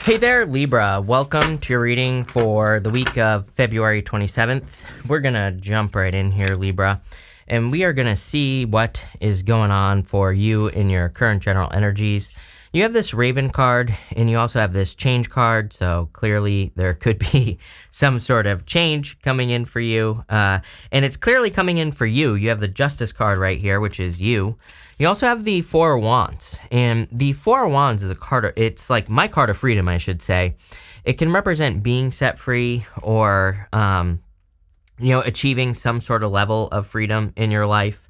Hey there, Libra. Welcome to your reading for the week of February 27th. We're going to jump right in here, Libra, and we are going to see what is going on for you in your current general energies. You have this Raven card, and you also have this Change card, so clearly there could be some sort of change coming in for you, and it's clearly coming in for you. You have the Justice card right here, which is you. You also have the Four of Wands, and the Four of Wands is a card, it's like my card of freedom, I should say. It can represent being set free or, achieving some sort of level of freedom in your life.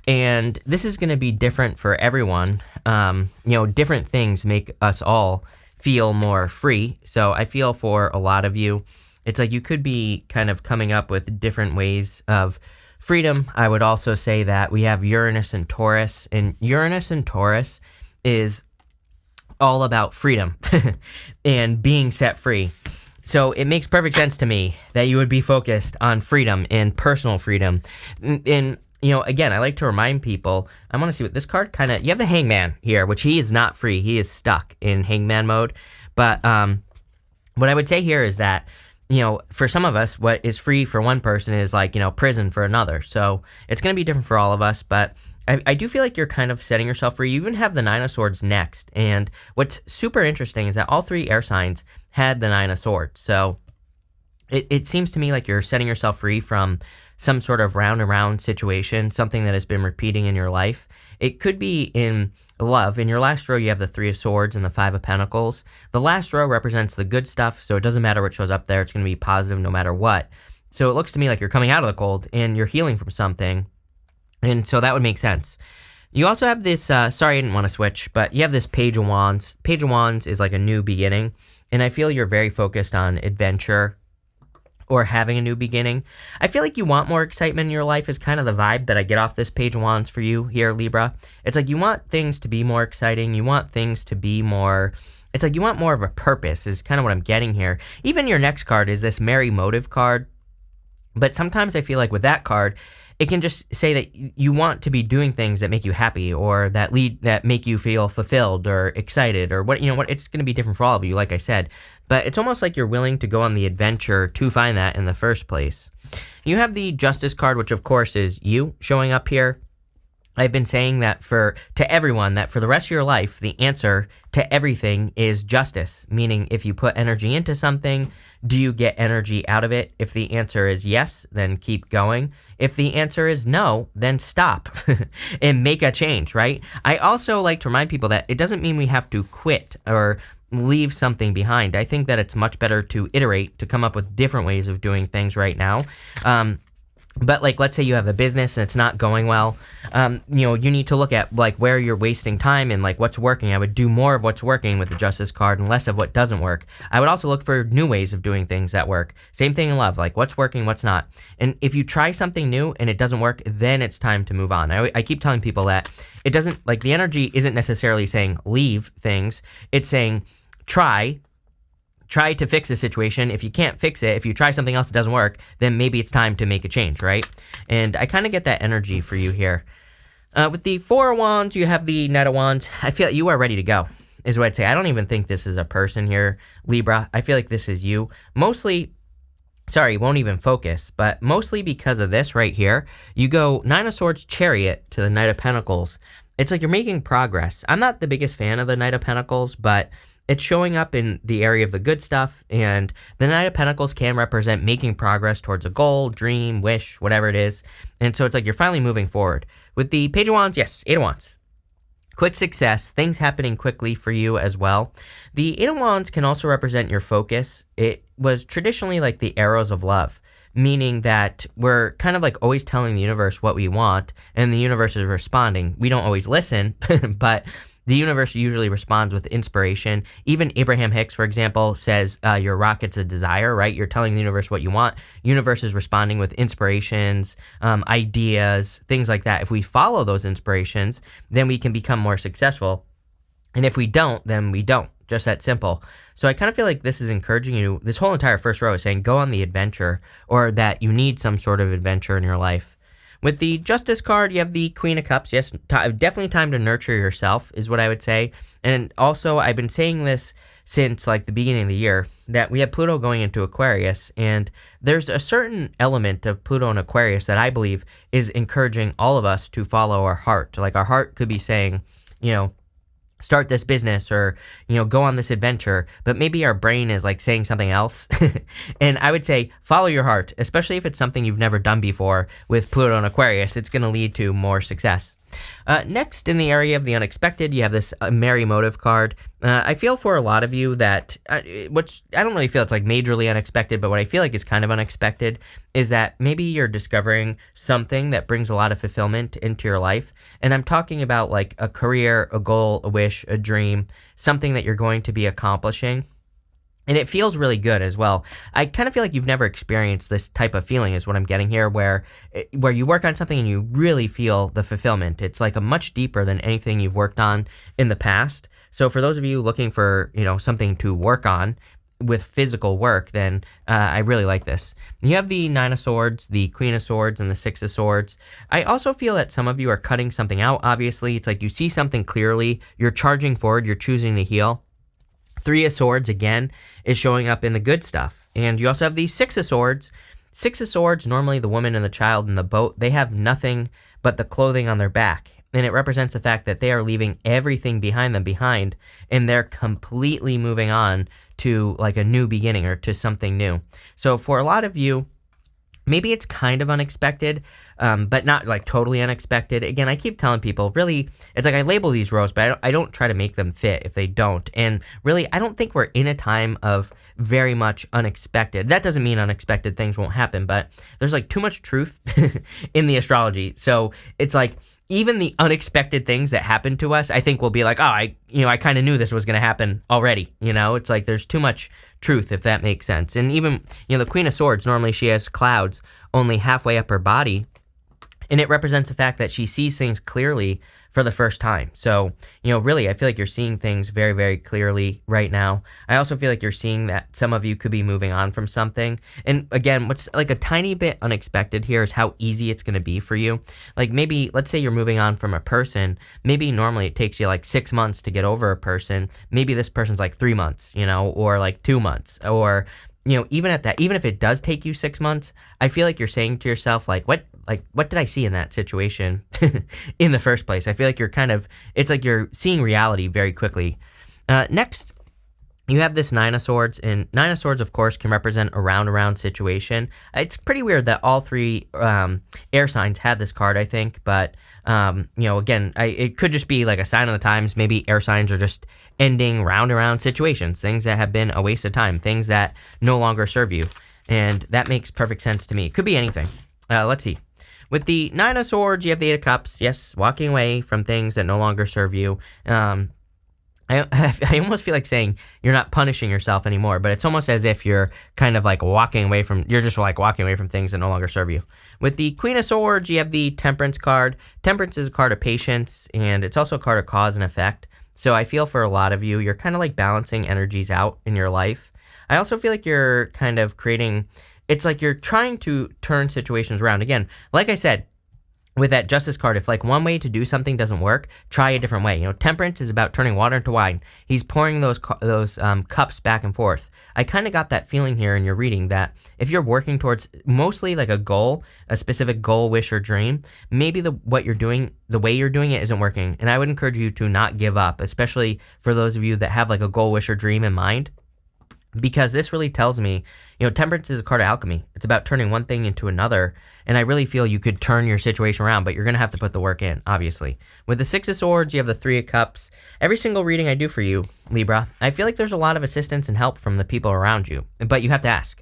And this is going to be different for everyone. Different things make us all feel more free. So I feel for a lot of you, it's like you could be kind of coming up with different ways of freedom. I would also say that we have Uranus and Taurus, and Uranus and Taurus is all about freedom and being set free. So it makes perfect sense to me that you would be focused on freedom and personal freedom. And again, I like to remind people, I want to see what this card you have the Hangman here, which he is not free. He is stuck in Hangman mode. But what I would say here is that, for some of us, what is free for one person is like, prison for another. So it's going to be different for all of us. But I do feel like you're kind of setting yourself free. You even have the Nine of Swords next. And what's super interesting is that all three air signs had the Nine of Swords. So it seems to me like you're setting yourself free from some sort of round and round situation, something that has been repeating in your life. It could be in love. In your last row, you have the Three of Swords and the Five of Pentacles. The last row represents the good stuff, so it doesn't matter what shows up there. It's going to be positive no matter what. So it looks to me like you're coming out of the cold and you're healing from something, and so that would make sense. You also have this, sorry I didn't want to switch, but you have this Page of Wands. Page of Wands is like a new beginning, and I feel you're very focused on adventure or having a new beginning. I feel like you want more excitement in your life is kind of the vibe that I get off this Page of Wands for you here, Libra. It's like you want things to be more exciting. You want things to be more, it's like you want more of a purpose is kind of what I'm getting here. Even your next card is this Merry Motive card. But sometimes I feel like with that card, it can just say that you want to be doing things that make you happy or that make you feel fulfilled or excited or what it's going to be different for all of you, like I said. But it's almost like you're willing to go on the adventure to find that in the first place. You have the Justice card, which of course is you showing up here. I've been saying that to everyone that for the rest of your life, the answer to everything is justice, meaning if you put energy into something, do you get energy out of it? If the answer is yes, then keep going. If the answer is no, then stop and make a change, right? I also like to remind people that it doesn't mean we have to quit or leave something behind. I think that it's much better to iterate, to come up with different ways of doing things right now. But like, let's say you have a business and it's not going well, you need to look at like where you're wasting time and like what's working. I would do more of what's working with the Justice card and less of what doesn't work. I would also look for new ways of doing things that work. Same thing in love, like what's working, what's not. And if you try something new and it doesn't work, then it's time to move on. I keep telling people that it doesn't, like the energy isn't necessarily saying leave things. It's saying try to fix the situation. If you can't fix it, if you try something else that doesn't work, then maybe it's time to make a change, right? And I kind of get that energy for you here. With the Four of Wands, you have the Knight of Wands. I feel like you are ready to go, is what I'd say. I don't even think this is a person here, Libra. I feel like this is you. Mostly, sorry, won't even focus, but mostly because of this right here, you go Nine of Swords, Chariot to the Knight of Pentacles. It's like you're making progress. I'm not the biggest fan of the Knight of Pentacles, but it's showing up in the area of the good stuff, and the Knight of Pentacles can represent making progress towards a goal, dream, wish, whatever it is. And so it's like you're finally moving forward. With the Page of Wands, yes, Eight of Wands. Quick success, things happening quickly for you as well. The Eight of Wands can also represent your focus. It was traditionally like the arrows of love, meaning that we're kind of like always telling the universe what we want, and the universe is responding. We don't always listen, but the universe usually responds with inspiration. Even Abraham Hicks, for example, says your rocket's a desire, right? You're telling the universe what you want. Universe is responding with inspirations, ideas, things like that. If we follow those inspirations, then we can become more successful. And if we don't, then we don't. Just that simple. So I kind of feel like this is encouraging you. This whole entire first row is saying go on the adventure, or that you need some sort of adventure in your life. With the Justice card, you have the Queen of Cups. Yes, definitely time to nurture yourself is what I would say. And also, I've been saying this since like the beginning of the year that we have Pluto going into Aquarius, and there's a certain element of Pluto in Aquarius that I believe is encouraging all of us to follow our heart. Like our heart could be saying, start this business or, go on this adventure, but maybe our brain is like saying something else. And I would say follow your heart, especially if it's something you've never done before with Pluto and Aquarius. It's going to lead to more success. Next, in the area of the unexpected, you have this Merry Motive card. I feel for a lot of you that, which I don't really feel it's like majorly unexpected, but what I feel like is kind of unexpected is that maybe you're discovering something that brings a lot of fulfillment into your life. And I'm talking about like a career, a goal, a wish, a dream, something that you're going to be accomplishing. And it feels really good as well. I kind of feel like you've never experienced this type of feeling is what I'm getting here, where you work on something and you really feel the fulfillment. It's like a much deeper than anything you've worked on in the past. So for those of you looking for, something to work on with physical work, then I really like this. You have the Nine of Swords, the Queen of Swords, and the Six of Swords. I also feel that some of you are cutting something out. Obviously, it's like you see something clearly, you're charging forward, you're choosing to heal. Three of Swords, again, is showing up in the good stuff. And you also have the Six of Swords. Six of Swords, normally the woman and the child in the boat, they have nothing but the clothing on their back. And it represents the fact that they are leaving everything behind them behind, and they're completely moving on to like a new beginning or to something new. So for a lot of you, maybe it's kind of unexpected, but not like totally unexpected. Again, I keep telling people, really, it's like I label these rows, but I don't try to make them fit if they don't. And really, I don't think we're in a time of very much unexpected. That doesn't mean unexpected things won't happen, but there's like too much truth in the astrology. So it's like, even the unexpected things that happen to us, I think we'll be like, oh, I kind of knew this was going to happen already. It's like there's too much truth, if that makes sense. And even, the Queen of Swords, normally she has clouds only halfway up her body, and it represents the fact that she sees things clearly for the first time. So, really, I feel like you're seeing things very, very clearly right now. I also feel like you're seeing that some of you could be moving on from something. And again, what's like a tiny bit unexpected here is how easy it's going to be for you. Like maybe, let's say you're moving on from a person. Maybe normally it takes you like 6 months to get over a person. Maybe this person's like 3 months, or like 2 months, or even at that, even if it does take you 6 months, I feel like you're saying to yourself, what did I see in that situation in the first place? I feel like it's like you're seeing reality very quickly. Next, you have this Nine of Swords, and Nine of Swords, of course, can represent a round situation. It's pretty weird that all three air signs have this card, I think, but, again, it could just be like a sign of the times. Maybe air signs are just ending round situations, things that have been a waste of time, things that no longer serve you, and that makes perfect sense to me. It could be anything. Let's see. With the Nine of Swords, you have the Eight of Cups. Yes, walking away from things that no longer serve you. I almost feel like saying you're not punishing yourself anymore, but it's almost as if you're kind of like walking away from things that no longer serve you. With the Queen of Swords, you have the Temperance card. Temperance is a card of patience, and it's also a card of cause and effect. So I feel for a lot of you, you're kind of like balancing energies out in your life. I also feel like you're kind of creating... It's like you're trying to turn situations around. Again, like I said, with that Justice card, if like one way to do something doesn't work, try a different way. Temperance is about turning water into wine. He's pouring those cups back and forth. I kind of got that feeling here in your reading that if you're working towards mostly like a goal, a specific goal, wish, or dream, maybe the way you're doing it isn't working. And I would encourage you to not give up, especially for those of you that have like a goal, wish, or dream in mind. Because this really tells me, Temperance is a card of alchemy. It's about turning one thing into another. And I really feel you could turn your situation around, but you're going to have to put the work in, obviously. With the Six of Swords, you have the Three of Cups. Every single reading I do for you, Libra, I feel like there's a lot of assistance and help from the people around you, but you have to ask.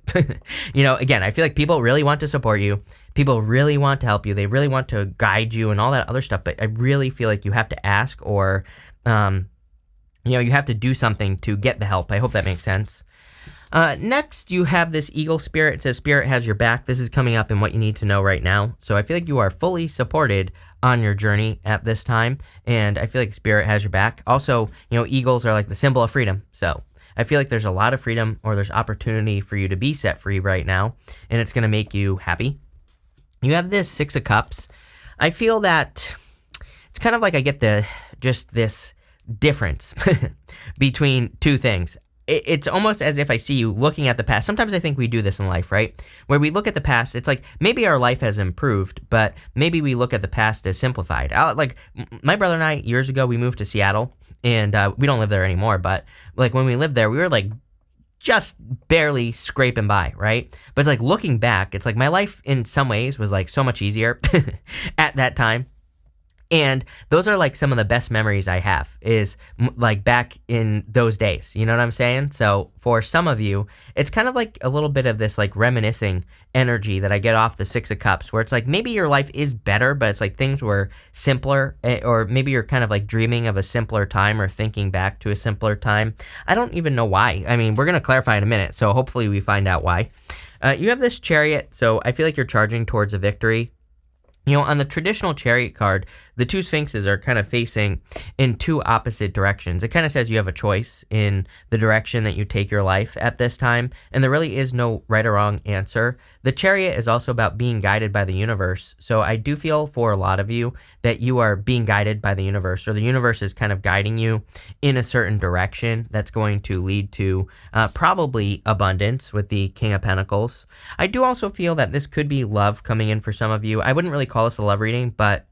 Again, I feel like people really want to support you. People really want to help you. They really want to guide you and all that other stuff, but I really feel like you have to ask or, you have to do something to get the help. I hope that makes sense. Next, you have this Eagle Spirit. It says Spirit has your back. This is coming up in what you need to know right now. So I feel like you are fully supported on your journey at this time. And I feel like Spirit has your back. Also, eagles are like the symbol of freedom. So I feel like there's a lot of freedom or there's opportunity for you to be set free right now. And it's going to make you happy. You have this Six of Cups. I feel that it's kind of like I get this difference between two things. it's almost as if I see you looking at the past. Sometimes I think we do this in life, right? Where we look at the past, it's like maybe our life has improved, but maybe we look at the past as simplified. Like my brother and I, years ago, we moved to Seattle, and we don't live there anymore, but like when we lived there, we were like just barely scraping by, right? But it's like looking back, it's like my life in some ways was like so much easier at that time. And those are like some of the best memories I have is like back in those days. You know what I'm saying? So for some of you, it's kind of like a little bit of this like reminiscing energy that I get off the Six of Cups, where it's like maybe your life is better, but it's like things were simpler, or maybe you're kind of like dreaming of a simpler time or thinking back to a simpler time. I don't even know why. I mean, we're going to clarify in a minute, so hopefully we find out why. You have this Chariot, so I feel like you're charging towards a victory. You know, on the traditional Chariot card, the two Sphinxes are kind of facing in two opposite directions. It kind of says you have a choice in the direction that you take your life at this time, and there really is no right or wrong answer. The Chariot is also about being guided by the universe, so I do feel for a lot of you that you are being guided by the universe, or the universe is kind of guiding you in a certain direction that's going to lead to probably abundance with the King of Pentacles. I do also feel that this could be love coming in for some of you. I wouldn't really call this a love reading, but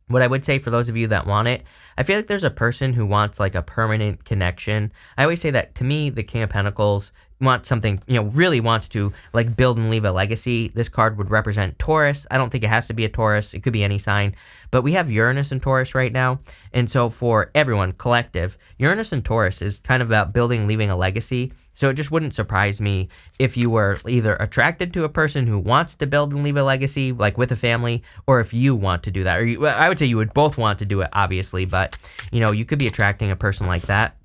what I would say for those of you that want it, I feel like there's a person who wants like a permanent connection. I always say that to me, the King of Pentacles wants something, you know, really wants to like build and leave a legacy. This card would represent Taurus. I don't think it has to be a Taurus. It could be any sign, but we have Uranus and Taurus right now. And so for everyone, collective, Uranus and Taurus is kind of about building and leaving a legacy. So it just wouldn't surprise me if you were either attracted to a person who wants to build and leave a legacy, like with a family, or if you want to do that. Or I would say you would both want to do it, obviously, but, you know, you could be attracting a person like that.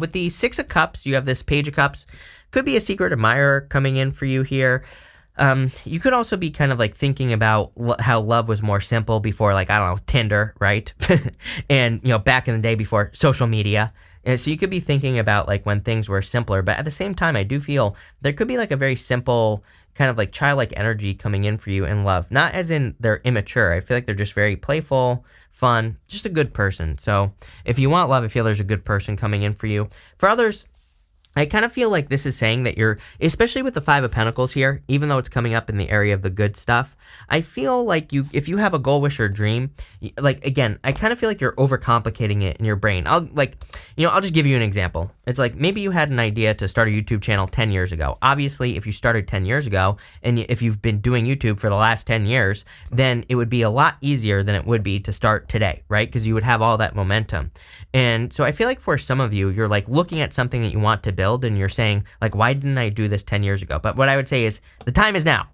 With the Six of Cups, you have this Page of Cups. Could be a secret admirer coming in for you here. You could also be kind of like thinking about how love was more simple before, like, I don't know, Tinder, right? And, you know, back in the day before social media. And so you could be thinking about like when things were simpler, but at the same time, I do feel there could be like a very simple kind of like childlike energy coming in for you in love. Not as in they're immature. I feel like they're just very playful, fun, just a good person. So if you want love, I feel there's a good person coming in for you. For others, I kind of feel like this is saying that you're, especially with the Five of Pentacles here, even though it's coming up in the area of the good stuff, I feel like if you have a goal, wish, or dream, like, again, I kind of feel like you're overcomplicating it in your brain. I'll just give you an example. It's like maybe you had an idea to start a YouTube channel 10 years ago. Obviously, if you started 10 years ago, and if you've been doing YouTube for the last 10 years, then it would be a lot easier than it would be to start today, right? Because you would have all that momentum. And so I feel like for some of you, you're like looking at something that you want to build, and you're saying, like, why didn't I do this 10 years ago? But what I would say is the time is now.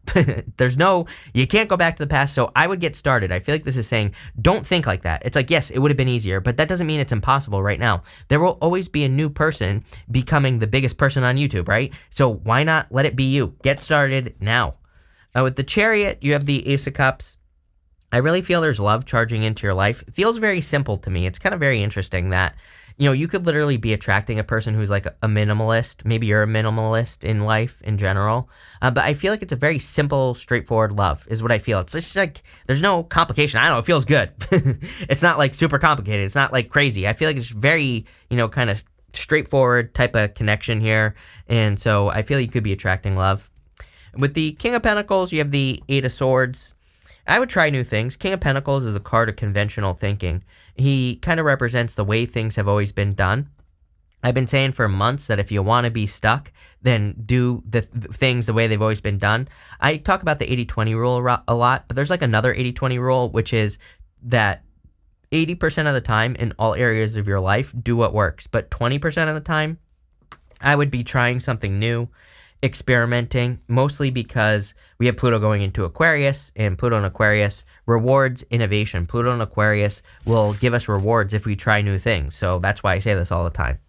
You can't go back to the past, so I would get started. I feel like this is saying, don't think like that. It's like, yes, it would have been easier, but that doesn't mean it's impossible right now. There will always be a new person becoming the biggest person on YouTube, right? So why not let it be you? Get started now. With the Chariot, you have the Ace of Cups. I really feel there's love charging into your life. It feels very simple to me. It's kind of very interesting that, you know, you could literally be attracting a person who's like a minimalist. Maybe you're a minimalist in life in general. But I feel like it's a very simple, straightforward love is what I feel. It's just like, there's no complication. I don't know. It feels good. It's not like super complicated. It's not like crazy. I feel like it's very, you know, kind of straightforward type of connection here. And so I feel you could be attracting love. With the King of Pentacles, you have the Eight of Swords. I would try new things. King of Pentacles is a card of conventional thinking. He kind of represents the way things have always been done. I've been saying for months that if you want to be stuck, then do the things the way they've always been done. I talk about the 80-20 rule a lot, but there's like another 80-20 rule, which is that 80% of the time in all areas of your life, do what works. But 20% of the time, I would be trying something new, experimenting, mostly because we have Pluto going into Aquarius, and Pluto in Aquarius rewards innovation. Pluto in Aquarius will give us rewards if we try new things. So that's why I say this all the time.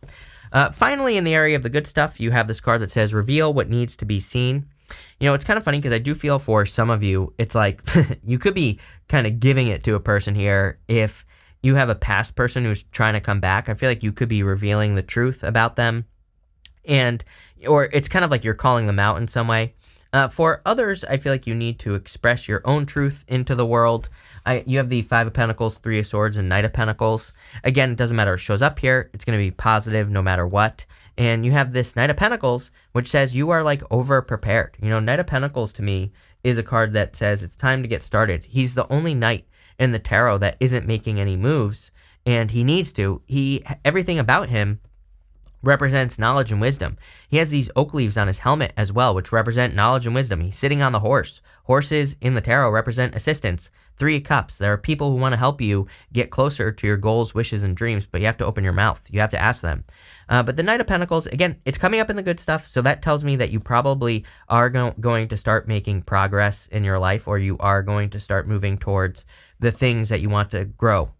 Finally, in the area of the good stuff, you have this card that says, reveal what needs to be seen. You know, it's kind of funny because I do feel for some of you, it's like you could be kind of giving it to a person here. If you have a past person who's trying to come back, I feel like you could be revealing the truth about them. Or it's kind of like you're calling them out in some way. For others, I feel like you need to express your own truth into the world. You have the Five of Pentacles, Three of Swords, and Knight of Pentacles. Again, it doesn't matter what shows up here. It's going to be positive no matter what. And you have this Knight of Pentacles, which says you are like over prepared. Knight of Pentacles to me is a card that says it's time to get started. He's the only knight in the tarot that isn't making any moves, and he needs to. Everything about him represents knowledge and wisdom. He has these oak leaves on his helmet as well, which represent knowledge and wisdom. He's sitting on the horse. Horses in the tarot represent assistance. Three of Cups. There are people who want to help you get closer to your goals, wishes, and dreams, but you have to open your mouth. You have to ask them. But the Knight of Pentacles, again, it's coming up in the good stuff, so that tells me that you probably are going to start making progress in your life, or you are going to start moving towards the things that you want to grow.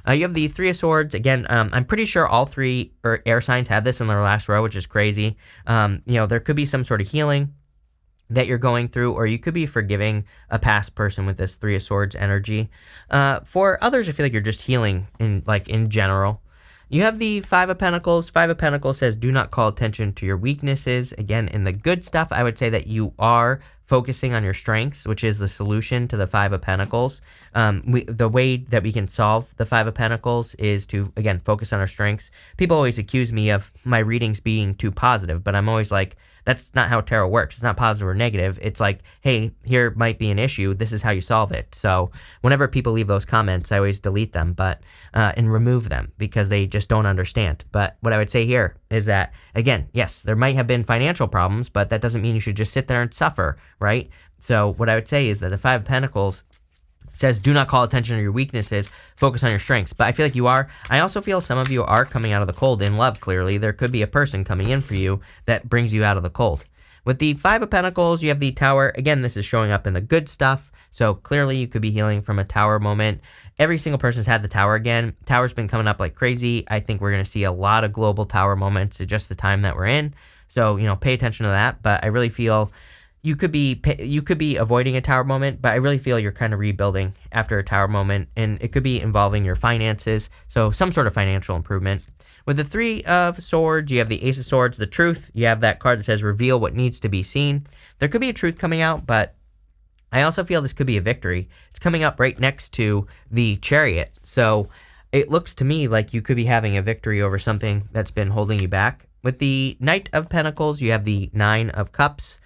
You have the Three of Swords. Again, I'm pretty sure all three air signs have this in their last row, which is crazy. There could be some sort of healing that you're going through, or you could be forgiving a past person with this Three of Swords energy. For others, I feel like you're just healing in general. You have the Five of Pentacles. Five of Pentacles says, do not call attention to your weaknesses. Again, in the good stuff, I would say that you are focusing on your strengths, which is the solution to the Five of Pentacles. The way that we can solve the Five of Pentacles is to, again, focus on our strengths. People always accuse me of my readings being too positive, but I'm always like, that's not how tarot works. It's not positive or negative. It's like, hey, here might be an issue. This is how you solve it. So whenever people leave those comments, I always delete them and remove them because they just don't understand. But what I would say here is that, again, yes, there might have been financial problems, but that doesn't mean you should just sit there and suffer, right? So what I would say is that the Five of Pentacles says, do not call attention to your weaknesses, focus on your strengths. But I feel like you are. I also feel some of you are coming out of the cold in love, clearly. There could be a person coming in for you that brings you out of the cold. With the Five of Pentacles, you have the Tower. Again, this is showing up in the good stuff. So clearly you could be healing from a Tower moment. Every single person's had the Tower again. Tower's been coming up like crazy. I think we're going to see a lot of global Tower moments at just the time that we're in. So, pay attention to that. But I really feel you could be avoiding a Tower moment, but I really feel you're kind of rebuilding after a Tower moment, and it could be involving your finances, so some sort of financial improvement. With the Three of Swords, you have the Ace of Swords, the Truth. You have that card that says reveal what needs to be seen. There could be a truth coming out, but I also feel this could be a victory. It's coming up right next to the Chariot, so it looks to me like you could be having a victory over something that's been holding you back. With the Knight of Pentacles, you have the Nine of Cups.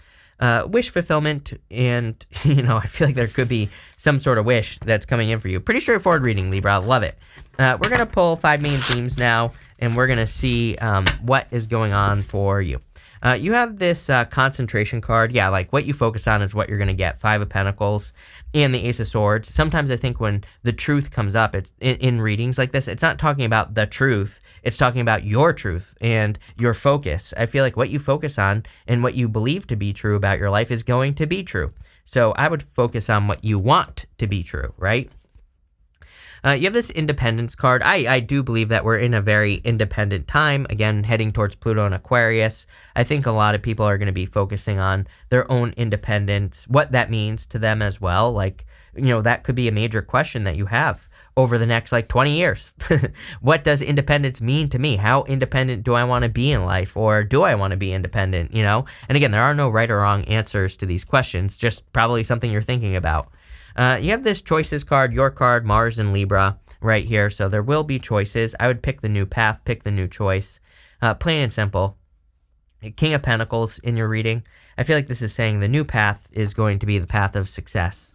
Wish fulfillment, and I feel like there could be some sort of wish that's coming in for you. Pretty straightforward reading, Libra. Love it. We're gonna pull 5 main themes now, and we're gonna see what is going on for you. You have this concentration card. Yeah, like what you focus on is what you're gonna get. Five of Pentacles and the Ace of Swords. Sometimes I think when the truth comes up, it's in readings like this, it's not talking about the truth. It's talking about your truth and your focus. I feel like what you focus on and what you believe to be true about your life is going to be true. So I would focus on what you want to be true, right? You have this Independence card. I do believe that we're in a very independent time, again, heading towards Pluto and Aquarius. I think a lot of people are going to be focusing on their own independence, what that means to them as well. Like, that could be a major question that you have over the next 20 years. What does independence mean to me? How independent do I want to be in life, or do I want to be independent, And again, there are no right or wrong answers to these questions, just probably something you're thinking about. You have this Choices card, your card, Mars and Libra right here. So there will be choices. I would pick the new path, pick the new choice. Plain and simple. King of Pentacles in your reading. I feel like this is saying the new path is going to be the path of success.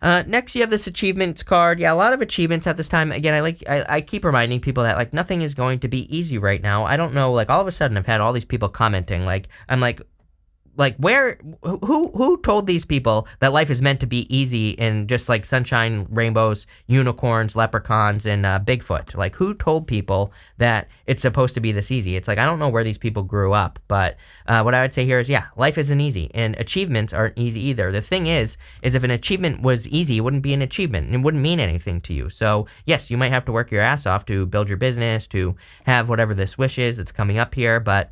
Next, you have this Achievements card. Yeah, a lot of achievements at this time. Again, I keep reminding people that nothing is going to be easy right now. I don't know, all of a sudden I've had all these people commenting. I'm who told these people that life is meant to be easy and just sunshine, rainbows, unicorns, leprechauns, and Bigfoot? Who told people that it's supposed to be this easy? It's I don't know where these people grew up, but what I would say here is, yeah, life isn't easy, and achievements aren't easy either. The thing is if an achievement was easy, it wouldn't be an achievement, and it wouldn't mean anything to you. So yes, you might have to work your ass off to build your business, to have whatever this wish is that's coming up here, but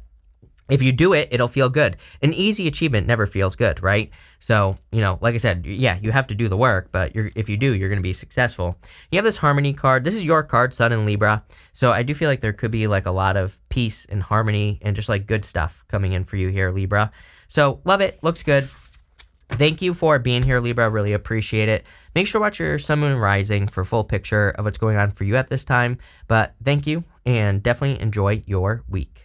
if you do it, it'll feel good. An easy achievement never feels good, right? So, like I said, yeah, you have to do the work, but if you do, you're going to be successful. You have this Harmony card. This is your card, Sun and Libra. So I do feel like there could be a lot of peace and harmony and just good stuff coming in for you here, Libra. So love it. Looks good. Thank you for being here, Libra. I really appreciate it. Make sure to watch your Sun, Moon, and Rising for full picture of what's going on for you at this time. But thank you, and definitely enjoy your week.